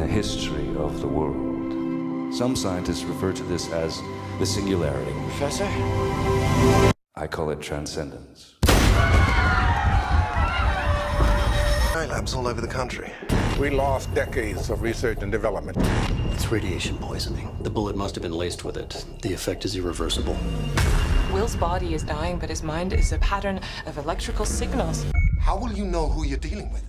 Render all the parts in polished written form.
the history of the world. Some scientists refer to this as the singularity. Professor? I call it transcendence. Labs all over the country. We lost decades of research and development. It's radiation poisoning. The bullet must have been laced with it. The effect is irreversible. Will's body is dying, but his mind is a pattern of electrical signals. How will you know who you're dealing with?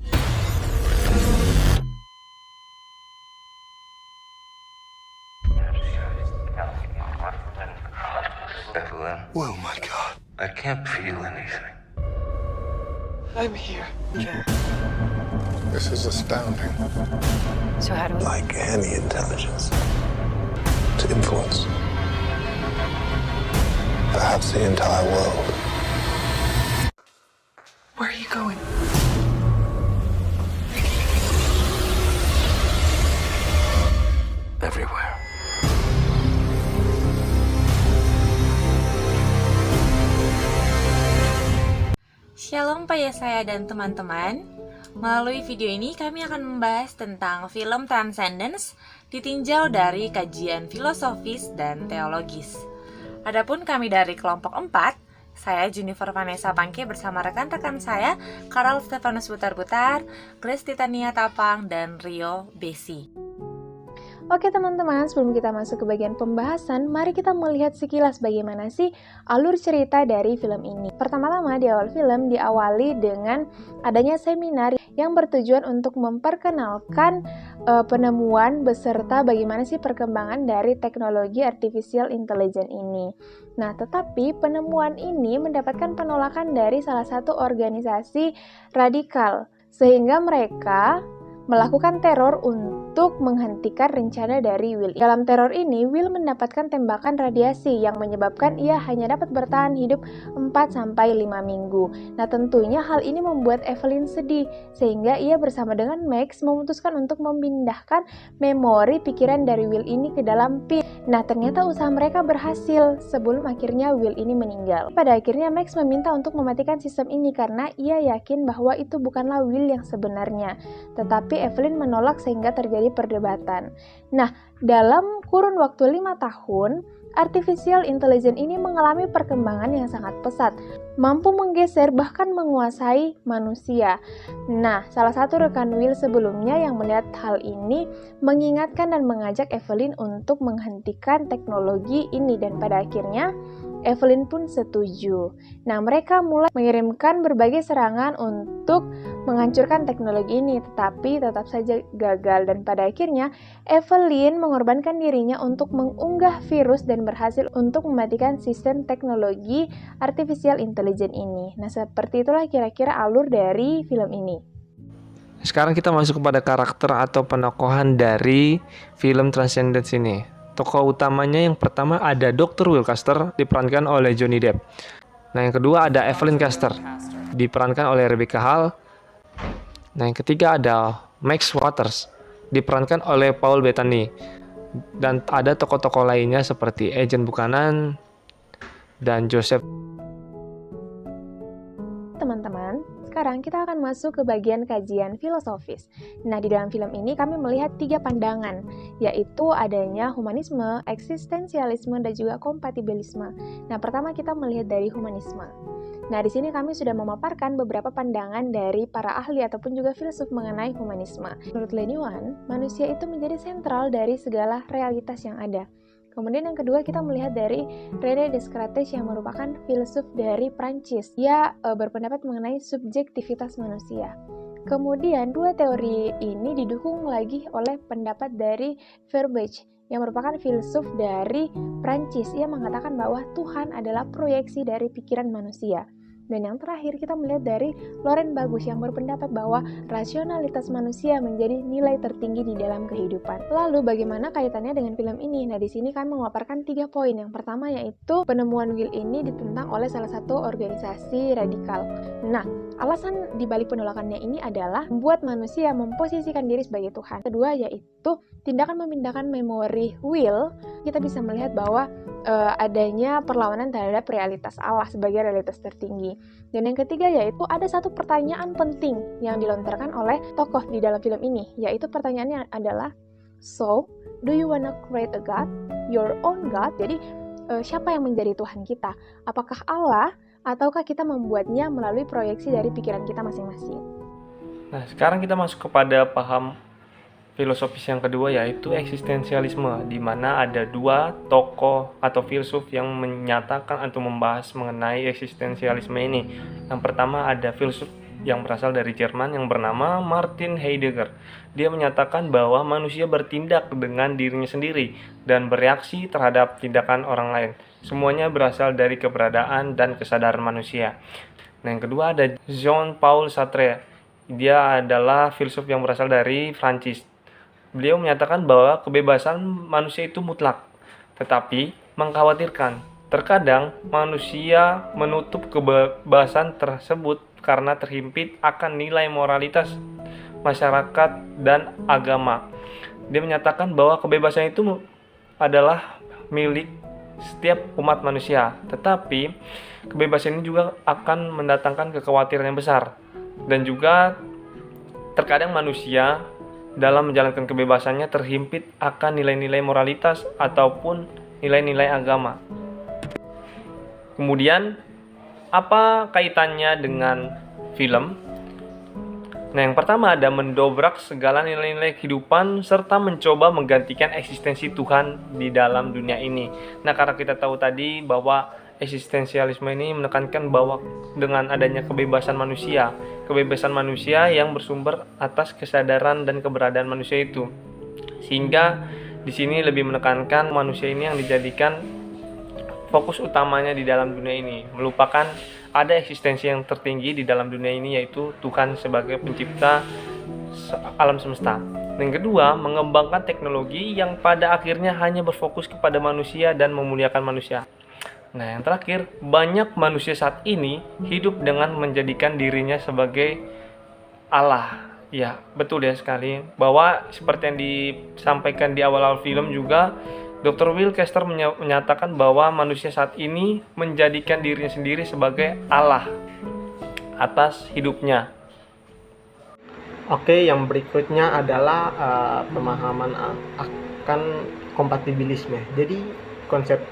Evelyn, Oh my God. I can't feel anything. I'm here. This is astounding. So how do we... Like any intelligence. To influence. Perhaps the entire world. Where are you going? Everywhere. Shalom pada saya dan teman-teman. Melalui video ini kami akan membahas tentang film Transcendence ditinjau dari kajian filosofis dan teologis. Adapun kami dari kelompok 4, saya Jennifer Vanessa Pangke bersama rekan-rekan saya Karl Stefanus Butar-Butar, Grace Titania Tapang, dan Rio Besi. Oke teman-teman, sebelum kita masuk ke bagian pembahasan, mari kita melihat sekilas bagaimana sih alur cerita dari film ini. Pertama-tama di awal film diawali dengan adanya seminar yang bertujuan untuk memperkenalkan penemuan beserta bagaimana sih perkembangan dari teknologi artificial intelligence ini. Nah, tetapi penemuan ini mendapatkan penolakan dari salah satu organisasi radikal, sehingga mereka melakukan teror untuk menghentikan rencana dari Will. Dalam teror ini, Will mendapatkan tembakan radiasi yang menyebabkan ia hanya dapat bertahan hidup 4-5 minggu. Nah, tentunya hal ini membuat Evelyn sedih, sehingga ia bersama dengan Max memutuskan untuk memindahkan memori pikiran dari Will ini ke dalam pin. Nah, ternyata usaha mereka berhasil sebelum akhirnya Will ini meninggal. Pada akhirnya Max meminta untuk mematikan sistem ini karena ia yakin bahwa itu bukanlah Will yang sebenarnya. Tetapi Evelyn menolak sehingga terjadi perdebatan. Nah, dalam kurun waktu 5 tahun, artificial intelligence ini mengalami perkembangan yang sangat pesat, mampu menggeser bahkan menguasai manusia. Nah, salah satu rekan Will sebelumnya yang melihat hal ini mengingatkan dan mengajak Evelyn untuk menghentikan teknologi ini, dan pada akhirnya Evelyn pun setuju. Nah, mereka mulai mengirimkan berbagai serangan untuk menghancurkan teknologi ini, tetapi tetap saja gagal, dan pada akhirnya Evelyn mengorbankan dirinya untuk mengunggah virus dan berhasil untuk mematikan sistem teknologi artificial intelligence ini. Nah, seperti itulah kira-kira alur dari film ini. Sekarang kita masuk kepada karakter atau penokohan dari film Transcendence ini. Tokoh utamanya yang pertama ada Dr. Will Caster, diperankan oleh Johnny Depp. Nah, yang kedua ada Evelyn Caster, diperankan oleh Rebecca Hall. Nah, yang ketiga ada Max Waters, diperankan oleh Paul Bettany. Dan ada tokoh-tokoh lainnya seperti Agent Buchanan dan Joseph. Teman-teman, sekarang kita akan masuk ke bagian kajian filosofis. Nah, di dalam film ini kami melihat 3 pandangan, yaitu adanya humanisme, eksistensialisme, dan juga kompatibilisme. Nah, pertama kita melihat dari humanisme. Nah, di sini kami sudah memaparkan beberapa pandangan dari para ahli ataupun juga filsuf mengenai humanisme. Menurut Lenewan, manusia itu menjadi sentral dari segala realitas yang ada. Kemudian yang kedua kita melihat dari René Descartes yang merupakan filsuf dari Prancis. Ia berpendapat mengenai subjektivitas manusia. Kemudian dua teori ini didukung lagi oleh pendapat dari Feuerbach yang merupakan filsuf dari Prancis. Ia mengatakan bahwa Tuhan adalah proyeksi dari pikiran manusia. Dan yang terakhir kita melihat dari Laurent Bagus yang berpendapat bahwa rasionalitas manusia menjadi nilai tertinggi di dalam kehidupan. Lalu bagaimana kaitannya dengan film ini? Nah, di sini kami memaparkan 3 poin. Yang pertama yaitu penemuan Will ini ditentang oleh salah satu organisasi radikal. Nah, alasan dibalik penolakannya ini adalah membuat manusia memposisikan diri sebagai Tuhan. Kedua yaitu tindakan memindahkan memori will. Kita bisa melihat bahwa adanya perlawanan terhadap realitas Allah sebagai realitas tertinggi. Dan yang ketiga yaitu ada satu pertanyaan penting yang dilontarkan oleh tokoh di dalam film ini, yaitu pertanyaannya adalah, so, do you wanna create a God? Your own God? Jadi, siapa yang menjadi Tuhan kita? Apakah Allah ataukah kita membuatnya melalui proyeksi dari pikiran kita masing-masing? Nah, sekarang kita masuk kepada paham filosofis yang kedua, yaitu eksistensialisme, di mana ada dua tokoh atau filsuf yang menyatakan atau membahas mengenai eksistensialisme ini. Yang pertama ada filsuf yang berasal dari Jerman yang bernama Martin Heidegger. Dia menyatakan bahwa manusia bertindak dengan dirinya sendiri dan bereaksi terhadap tindakan orang lain. Semuanya berasal dari keberadaan dan kesadaran manusia. Nah, yang kedua ada Jean-Paul Sartre. Dia adalah filsuf yang berasal dari Prancis. Beliau menyatakan bahwa kebebasan manusia itu mutlak, tetapi mengkhawatirkan. Terkadang manusia menutup kebebasan tersebut karena terhimpit akan nilai moralitas masyarakat dan agama. Dia menyatakan bahwa kebebasan itu adalah milik setiap umat manusia, tetapi kebebasan ini juga akan mendatangkan kekhawatiran yang besar. Dan juga terkadang manusia dalam menjalankan kebebasannya terhimpit akan nilai-nilai moralitas ataupun nilai-nilai agama. Kemudian, apa kaitannya dengan film? Nah, yang pertama ada mendobrak segala nilai-nilai kehidupan serta mencoba menggantikan eksistensi Tuhan di dalam dunia ini. Nah, karena kita tahu tadi bahwa eksistensialisme ini menekankan bahwa dengan adanya kebebasan manusia yang bersumber atas kesadaran dan keberadaan manusia itu. Sehingga di sini lebih menekankan manusia ini yang dijadikan fokus utamanya di dalam dunia ini, melupakan ada eksistensi yang tertinggi di dalam dunia ini, yaitu Tuhan sebagai pencipta alam semesta. Yang kedua, mengembangkan teknologi yang pada akhirnya hanya berfokus kepada manusia dan memuliakan manusia. Nah, yang terakhir, banyak manusia saat ini hidup dengan menjadikan dirinya sebagai Allah. Ya, betul ya sekali. Bahwa seperti yang disampaikan di awal-awal film juga, Dr. Will Caster menyatakan bahwa manusia saat ini menjadikan dirinya sendiri sebagai Allah atas hidupnya. Oke, yang berikutnya adalah pemahaman akan kompatibilisme. Jadi konsep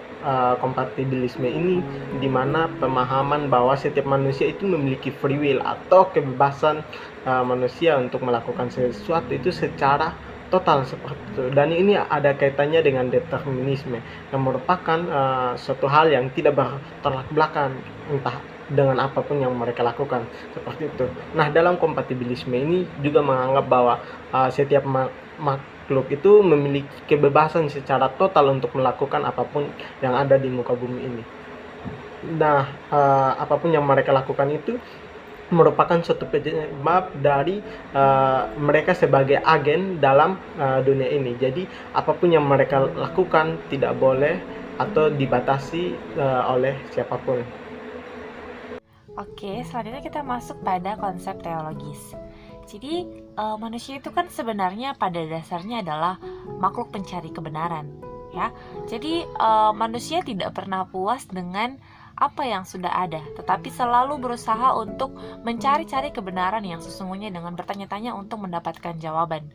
kompatibilisme ini di mana pemahaman bahwa setiap manusia itu memiliki free will atau kebebasan manusia untuk melakukan sesuatu itu secara total seperti itu. Dan ini ada kaitannya dengan determinisme yang merupakan suatu hal yang tidak bertolak belakang entah dengan apapun yang mereka lakukan seperti itu. Nah, dalam kompatibilisme ini juga menganggap bahwa setiap makhluk itu memiliki kebebasan secara total untuk melakukan apapun yang ada di muka bumi ini. Nah, apapun yang mereka lakukan itu merupakan suatu penyebab dari mereka sebagai agen dalam dunia ini. Jadi apapun yang mereka lakukan tidak boleh atau dibatasi oleh siapapun. Oke, selanjutnya kita masuk pada konsep teologis. Jadi manusia itu kan sebenarnya pada dasarnya adalah makhluk pencari kebenaran, ya. Jadi manusia tidak pernah puas dengan apa yang sudah ada, tetapi selalu berusaha untuk mencari-cari kebenaran yang sesungguhnya dengan bertanya-tanya untuk mendapatkan jawaban,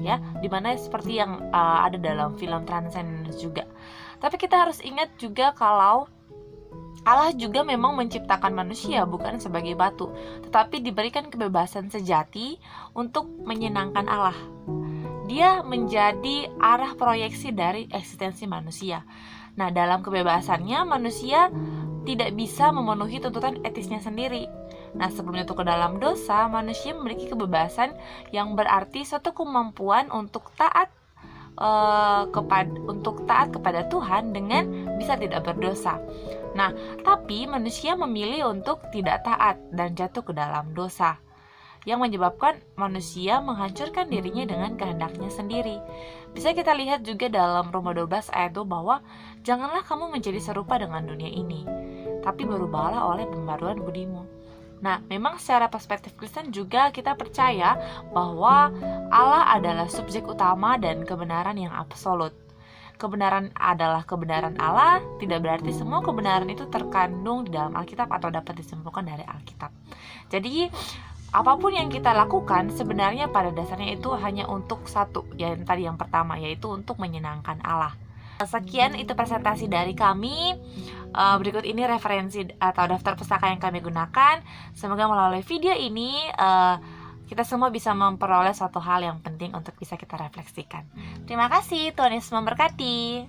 ya, dimana seperti yang ada dalam film Transcendence juga. Tapi kita harus ingat juga kalau Allah juga memang menciptakan manusia bukan sebagai batu, tetapi diberikan kebebasan sejati untuk menyenangkan Allah. Dia menjadi arah proyeksi dari eksistensi manusia. Nah, dalam kebebasannya manusia tidak bisa memenuhi tuntutan etisnya sendiri. Nah, sebelum jatuh ke dalam dosa, manusia memiliki kebebasan yang berarti suatu kemampuan untuk taat kepada Tuhan dengan bisa tidak berdosa. Nah, tapi manusia memilih untuk tidak taat dan jatuh ke dalam dosa, yang menyebabkan manusia menghancurkan dirinya dengan kehendaknya sendiri. Bisa kita lihat juga dalam Roma 12 ayat 2 bahwa janganlah kamu menjadi serupa dengan dunia ini, tapi berubahlah oleh pembaruan budimu. Nah, memang secara perspektif Kristen juga kita percaya bahwa Allah adalah subjek utama dan kebenaran yang absolut. Kebenaran adalah kebenaran Allah, tidak berarti semua kebenaran itu terkandung di dalam Alkitab atau dapat disimpulkan dari Alkitab. Jadi, apapun yang kita lakukan sebenarnya pada dasarnya itu hanya untuk satu, yang pertama, yaitu untuk menyenangkan Allah. Sekian itu presentasi dari kami. Berikut ini referensi atau daftar pustaka yang kami gunakan. Semoga melalui video ini kita semua bisa memperoleh suatu hal yang penting untuk bisa kita refleksikan. Terima kasih, Tuhan Yesus memberkati.